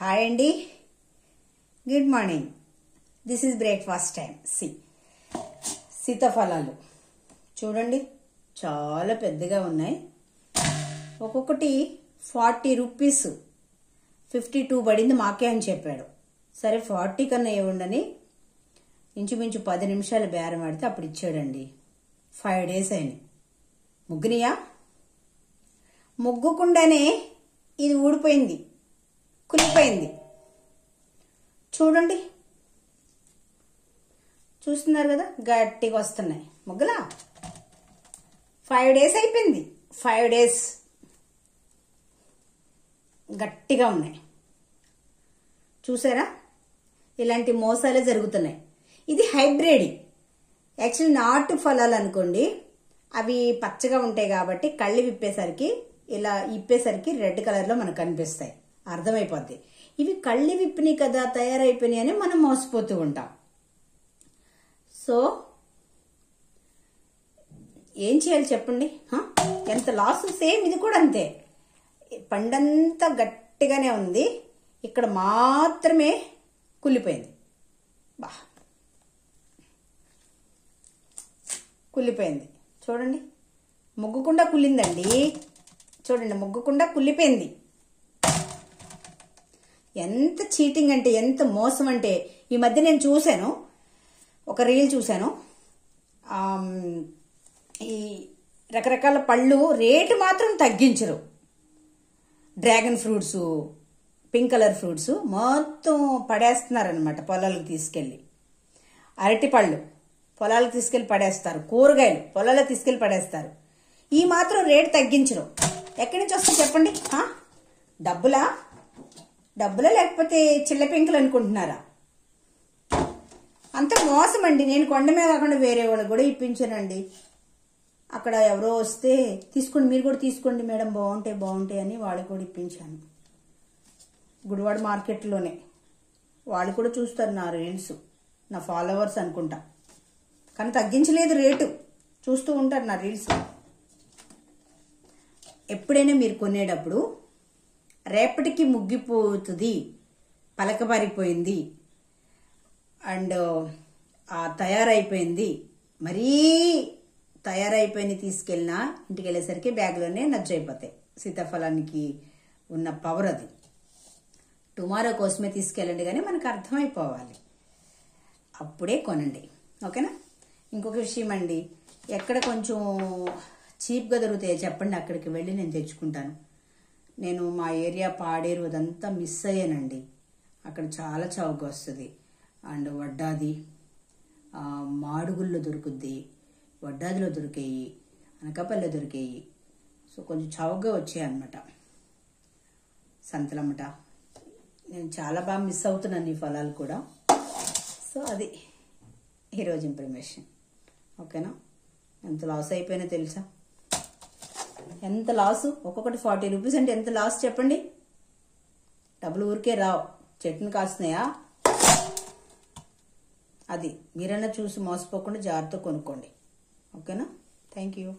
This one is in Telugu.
హాయ్ అండి, good morning. This is breakfast time. సీతాఫలాలు చూడండి, చాలా పెద్దగా ఉన్నాయి. ఒక్కొక్కటి 40 రూపీస్, 52 పడింది మాకే అని చెప్పాడు. సరే 40 కన్నా ఇవ్వండి, ఇంచుమించు 10 నిమిషాలు బేరం ఆడితే అప్పుడు ఇచ్చాడండి. 5 days అయినాయి. ముగ్గునియా ముగ్గుకుండానే ఇది ఊడిపోయింది, కులిపోయింది. చూడండి, చూస్తున్నారు కదా, గట్టిగా వస్తున్నాయి ముగ్గులా. 5 days అయిపోయింది. 5 days గట్టిగా ఉన్నాయి. చూసారా, ఇలాంటి మోసాలే జరుగుతున్నాయి. ఇది హైబ్రిడ్. యాక్చువల్లీ నాటు ఫలాలు అనుకోండి, అవి పచ్చగా ఉంటాయి కాబట్టి కళ్ళు విప్పేసరికి, ఇలా ఇప్పేసరికి రెడ్ కలర్లో మనకు కనిపిస్తాయి, అర్థమైపోద్ది. ఇవి కళ్ళు విప్పినాయి కదా, తయారైపోయినాయి అని మనం మోసపోతూ ఉంటాం. సో ఏం చేయాలి చెప్పండి? ఎంత లాస్. సేమ్ ఇది కూడా అంతే. పండంతా గట్టిగానే ఉంది, ఇక్కడ మాత్రమే కుళ్ళిపోయింది. కుళ్ళిపోయింది. చూడండి, ముగ్గకుండా కుళ్ళిందండి. చూడండి, ముగ్గకుండా కుళ్ళిపోయింది. ఎంత చీటింగ్ అంటే, ఎంత మోసం అంటే. ఈ మధ్య నేను చూశాను, ఒక రీల్ చూశాను. ఈ రకరకాల పళ్ళు రేటు మాత్రం తగ్గించరు. Dragon fruits, pink colour fruits మొత్తం పడేస్తున్నారనమాట పొలాలకు తీసుకెళ్ళి. అరటి పళ్ళు పొలాలకు తీసుకెళ్లి పడేస్తారు, కూరగాయలు పొలాలకు తీసుకెళ్లి పడేస్తారు. ఈ మాత్రం రేటు తగ్గించరు. ఎక్కడి నుంచి వస్తుంది చెప్పండి? డబ్బులా లేకపోతే చిల్ల పెంకులు అనుకుంటున్నారా? అంత మోసం అండి. నేను కొండ మీద కాకుండా వేరే వాళ్ళు కూడా ఇప్పించానండి. అక్కడ ఎవరో వస్తే తీసుకోండి, మీరు కూడా తీసుకోండి మేడం, బాగుంటాయి అని వాళ్ళు కూడా ఇప్పించాను. గుడివాడ మార్కెట్లోనే. వాళ్ళు కూడా చూస్తారు నా రీల్స్, నా ఫాలోవర్స్ అనుకుంటా. కానీ తగ్గించలేదు రేటు, చూస్తూ ఉంటారు నా రీల్స్. ఎప్పుడైనా మీరు కొనేటప్పుడు రేపటికి ముగ్గిపోతుంది, పలకబారిపోయింది అండ్ తయారైపోయింది, మరీ తయారైపోయింది తీసుకెళ్ళినా ఇంటికి వెళ్ళేసరికి బ్యాగ్లోనే నజ్జైపోతాయి. సీతాఫలానికి ఉన్న పవర్ అది. టుమారో కోసమే తీసుకెళ్ళండి, కానీ మనకు అర్థమైపోవాలి, అప్పుడే కొనండి. ఓకేనా? ఇంకొక విషయం అండి, ఎక్కడ కొంచెం చీప్గా దొరుకుతాయో చెప్పండి, అక్కడికి వెళ్ళి నేను తెచ్చుకుంటాను. నేను మా ఏరియా పాడేరు అదంతా మిస్ అయ్యానండి. అక్కడ చాలా చౌకగా వస్తుంది. అండ్ వడ్డాది, మాడుగుల్లో దొరుకుద్ది, వడ్డాదిలో దొరికాయి, అనకాపల్లిలో దొరికాయి. సో కొంచెం చౌకగా వచ్చాయి అన్నమాట. సంతలమ్మట నేను చాలా బాగా మిస్ అవుతున్నాను ఈ ఫలాలు కూడా. సో అది ఈరోజు ఇన్ఫర్మేషన్. ఓకేనా? ఎంత లాస్ అయిపోయినా తెలుసా? ఎంత లాసు. ఒక్కొక్కటి 40 రూపీస్ అంటే ఎంత లాస్ చెప్పండి? డబ్బులు ఊరికే రావు, చెట్టుని కాస్తున్నాయా? అది మీరైనా చూసి మోసపోకుండా జాగ్రత్తగా కొనుక్కోండి. ఓకేనా? Thank you.